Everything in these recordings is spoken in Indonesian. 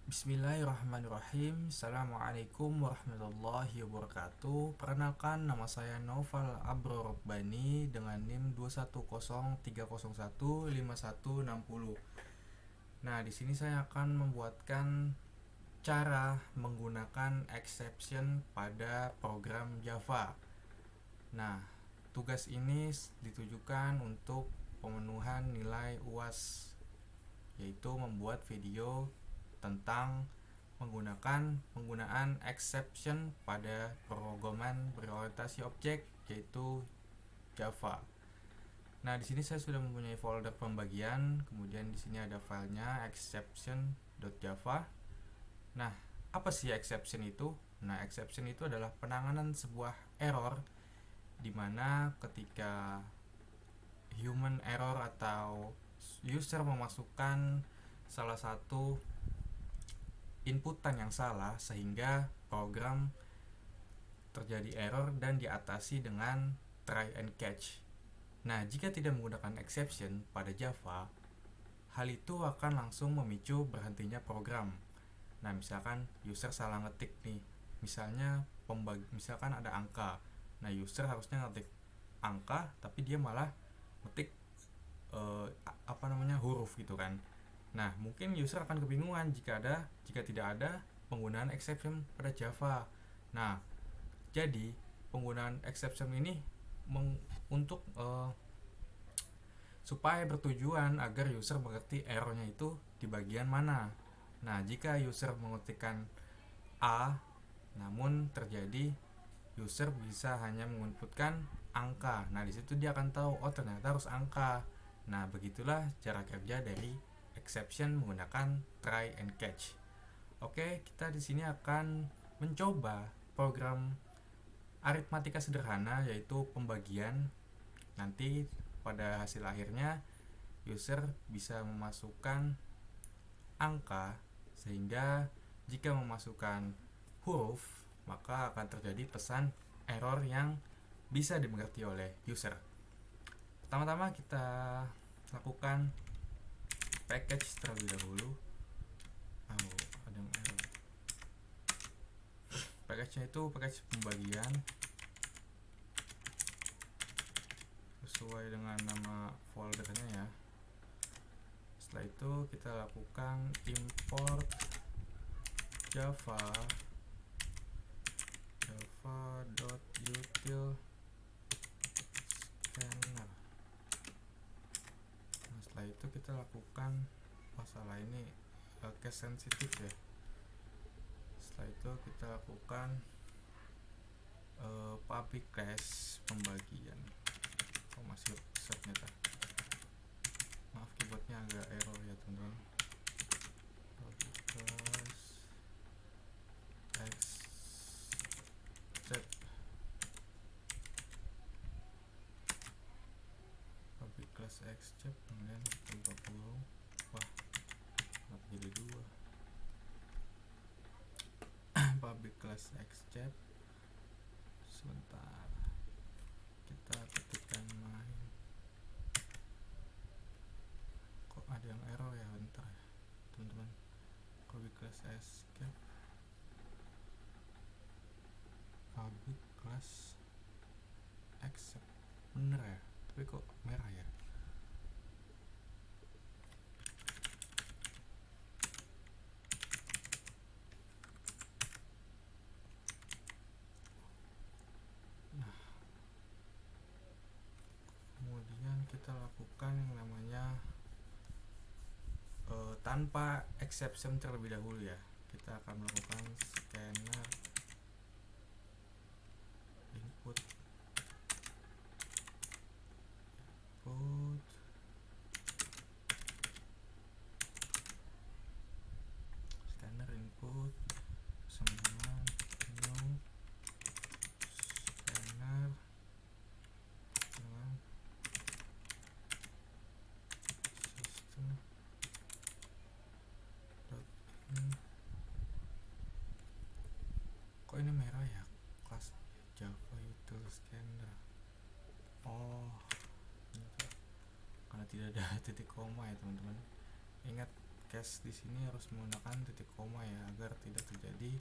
Bismillahirrahmanirrahim. Assalamualaikum warahmatullahi wabarakatuh. Perkenalkan, nama saya Noval Abro Robbani dengan NIM 21030156160. Nah, di sini saya akan membuatkan cara menggunakan exception pada program Java. Nah, tugas ini ditujukan untuk pemenuhan nilai UAS, yaitu membuat video tentang penggunaan exception pada pemrograman berorientasi objek, yaitu Java. Nah, di sini saya sudah mempunyai folder pembagian, kemudian di sini ada filenya exception.java. Nah, apa sih exception itu? Nah, exception itu adalah penanganan sebuah error di mana ketika human error atau user memasukkan salah satu inputan yang salah sehingga program terjadi error dan diatasi dengan try and catch. Nah, jika tidak menggunakan exception pada Java, hal itu akan langsung memicu berhentinya program. Nah, misalkan user salah ngetik nih, misalkan ada angka. Nah, user harusnya ngetik angka tapi dia malah ngetik huruf gitu kan. Nah, mungkin user akan kebingungan jika tidak ada penggunaan exception pada Java. Nah, jadi penggunaan exception ini untuk supaya bertujuan agar user mengerti errornya itu di bagian mana. Nah, jika user mengetikkan A namun terjadi user bisa hanya menginputkan angka. Nah, di situ dia akan tahu, oh ternyata harus angka. Nah, begitulah cara kerja dari exception menggunakan try and catch. Oke, kita di sini akan mencoba program aritmatika sederhana, yaitu pembagian. Nanti pada hasil akhirnya user bisa memasukkan angka, sehingga jika memasukkan huruf maka akan terjadi pesan error yang bisa dimengerti oleh user. Pertama-tama kita lakukan package terlebih dahulu. Ada yang error. Package-nya itu package pembagian sesuai dengan nama foldernya ya. Setelah itu kita lakukan import java.util scanner. Nah, setelah itu kita lakukan masalah ini case sensitif ya. Setelah itu kita lakukan public class pembagian. Masih setnya maaf, keyboardnya agak error ya teman-teman. Public class accept, public class accept, kemudian buka kurung. Wah, kenapa jadi dua? Public class accept. Sebentar, kita ketikkan main. Kok ada yang error ya? Bentar ya teman-teman. Public class escape, public class accept, bener ya? Tapi kok merah ya? Nah, kemudian kita lakukan yang namanya tanpa exception terlebih dahulu ya. Kita akan melakukan scanner input scanner input sama dengan new scanner dengan system in. Kok ini merah ya? Kelas Java util scanner. Karena tidak ada titik koma ya teman-teman. Ingat case di sini harus menggunakan titik koma ya, agar tidak terjadi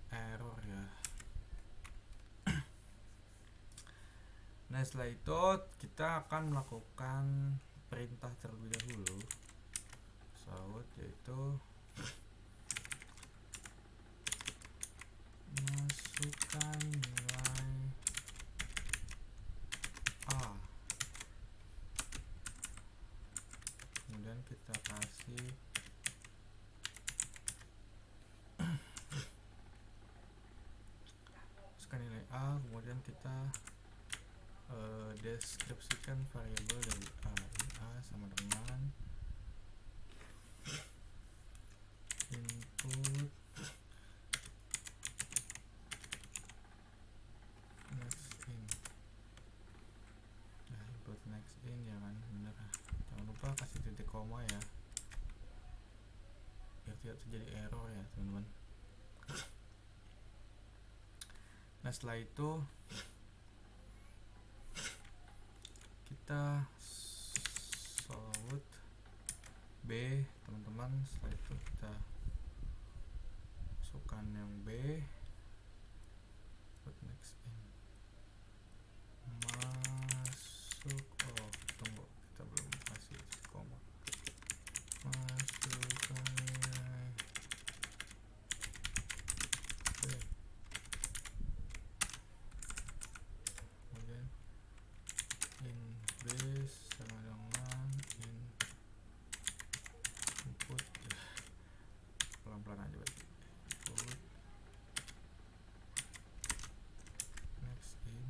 error ya. Nah, setelah itu kita akan melakukan perintah terlebih dahulu, yaitu masukkan nilai A, kemudian kita kasih masukkan nilai A, kemudian kita deskripsikan variabel dari A. A sama dengan input next in. Nah, input next in ya kan, bener. Jangan lupa kasih titik koma ya, biar tidak terjadi error ya teman-teman. Nah, setelah itu kita solve B teman-teman. Setelah itu kita masukkan yang B, put next in, masuk, tunggu, kita belum kasih koma, masukkan nilai B, kemudian in base sama dengan in input, pelan-pelan aja berarti, input next in,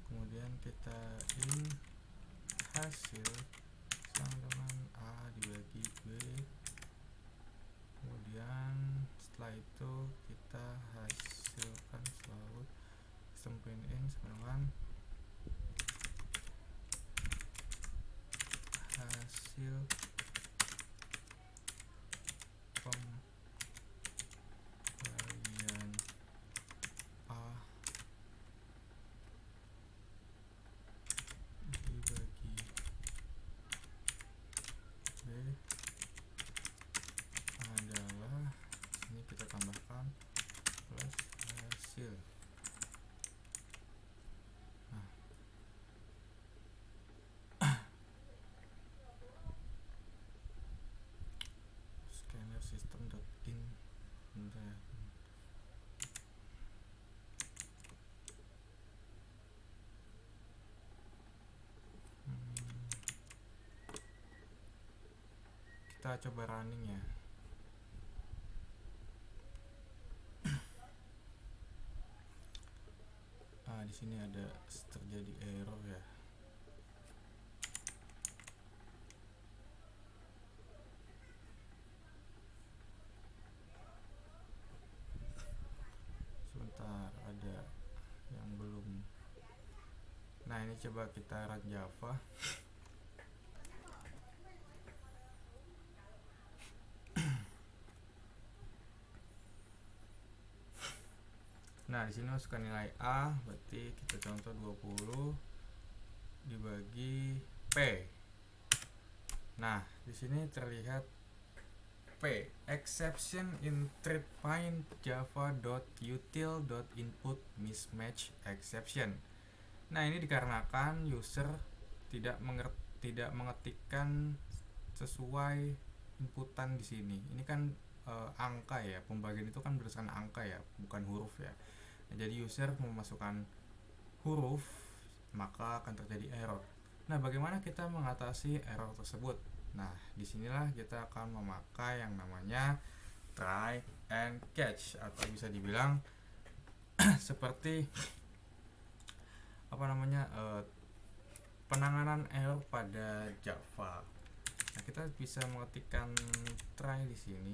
kemudian kita in hasil sama dengan A dibagi B, kemudian setelah itu kita hasilkan selalu sistem print in sama dengan hasil pembalian A dibagi B adalah, ini kita tambahkan plus hasil. Nah, scanner system.in bentar ya. Kita coba running ya. Di sini ada terjadi error ya. Sebentar, ada yang belum. Nah, ini coba kita run Java. Nah, di sini masukkan nilai A, berarti kita contoh 20 dibagi P. Nah, di sini terlihat P, exception in thread find java.util.input mismatch exception. Nah, ini dikarenakan user tidak mengetikkan sesuai inputan di sini. Ini kan angka ya, pembagian itu kan berdasarkan angka ya, bukan huruf ya. Nah, jadi user memasukkan huruf, maka akan terjadi error. Nah, bagaimana kita mengatasi error tersebut? Nah, disinilah kita akan memakai yang namanya try and catch, atau bisa dibilang seperti penanganan error pada Java. Nah, kita bisa mengetikkan try di sini,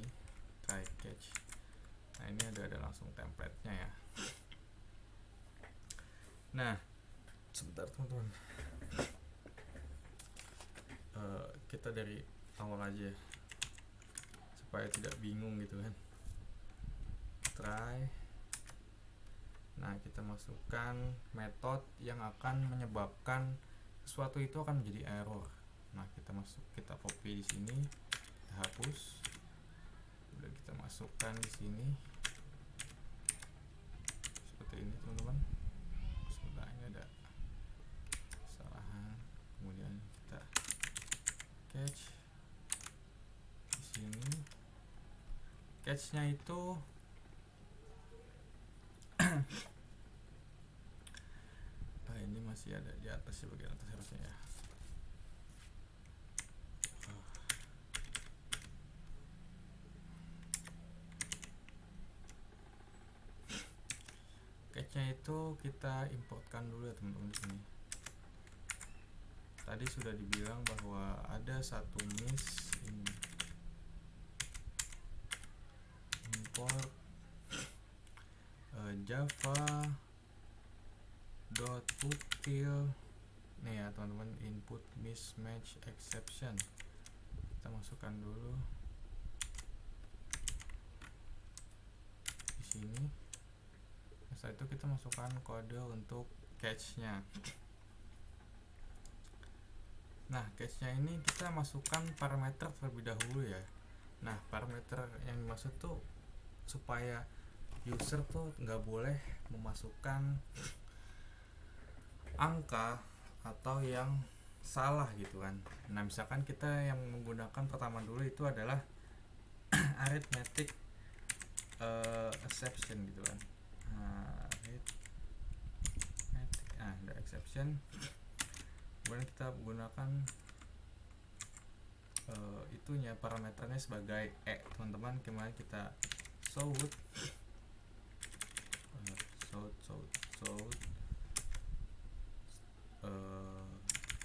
try catch. Nah, ini ada langsung template-nya ya. Nah, sebentar teman-teman, kita dari awal aja supaya tidak bingung gitu kan. Try. Nah, kita masukkan metode yang akan menyebabkan sesuatu itu akan menjadi error. Nah, kita copy di sini, kita hapus. Udah kita masukkan di sini seperti ini teman-teman. Sebentar, ini ada kesalahan. Kemudian kita catch di sini. Catch-nya itu ini masih ada di atas ya, bagian atas harusnya ya. Catch-nya itu kita importkan dulu ya teman-teman di sini. Tadi sudah dibilang bahwa ada satu miss ini. Import java.util nih ya teman-teman, input mismatch exception. Kita masukkan dulu di sini. Setelah itu kita masukkan kode untuk catch-nya. Nah, catch-nya ini kita masukkan parameter terlebih dahulu ya. Nah, parameter yang dimaksud tuh supaya user tuh nggak boleh memasukkan angka atau yang salah gitu kan. Nah, misalkan kita yang menggunakan pertama dulu itu adalah arithmetic exception gitu kan. Ada exception. Kemudian kita menggunakan itunya parameternya sebagai teman-teman. Kemarin kita shout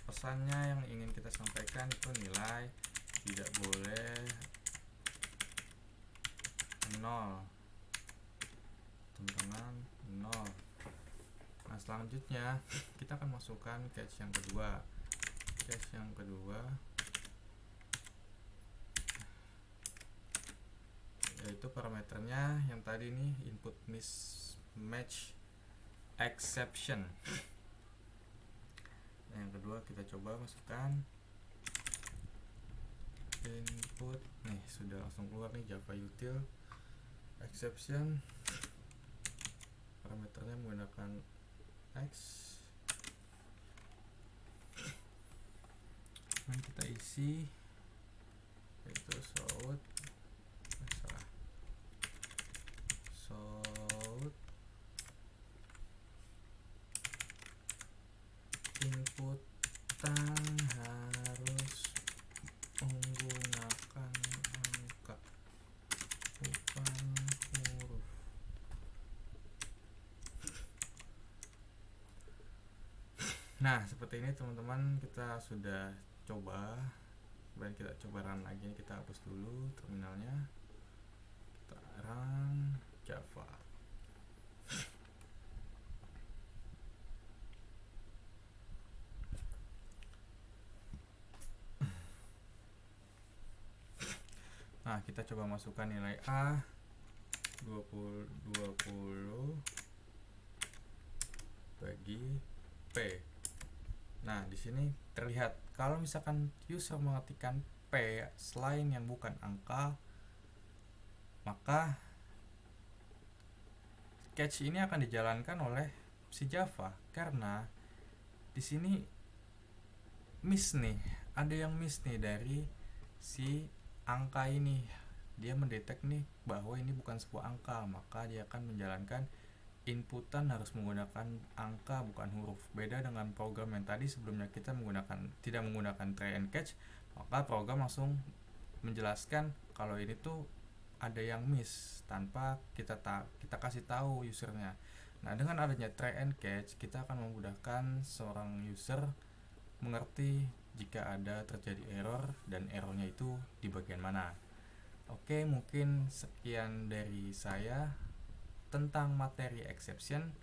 pesannya yang ingin kita sampaikan itu nilai tidak boleh 0 teman-teman, 0. Nah, selanjutnya kita akan masukkan catch yang kedua. Yaitu parameternya yang tadi nih, input mismatch exception. Yang kedua kita coba masukkan input, nih sudah langsung keluar nih, java util exception. Parameternya menggunakan x. Dan kita isi yaitu shout inputan harus menggunakan angka bukan huruf. Nah, seperti ini teman-teman, kita sudah coba. Kemudian kita coba run lagi. Kita hapus dulu terminalnya, kita run java. Nah, kita coba masukkan nilai A 20 bagi P. Nah, di sini terlihat kalau misalkan user mengetikkan P selain yang bukan angka, maka catch ini akan dijalankan oleh si Java, karena di sini miss nih, ada yang miss nih dari si angka ini. Dia mendetek nih bahwa ini bukan sebuah angka, maka dia akan menjalankan inputan harus menggunakan angka bukan huruf. Beda dengan program yang tadi sebelumnya kita tidak menggunakan try and catch, maka program langsung menjelaskan kalau ini tuh ada yang miss tanpa kita kasih tahu usernya. Nah, dengan adanya try and catch, kita akan memudahkan seorang user mengerti jika ada terjadi error dan errornya itu di bagian mana. Oke, mungkin sekian dari saya tentang materi exception.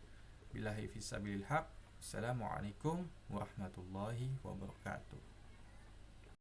Billahi fisabilil haq. Assalamualaikum warahmatullahi wabarakatuh.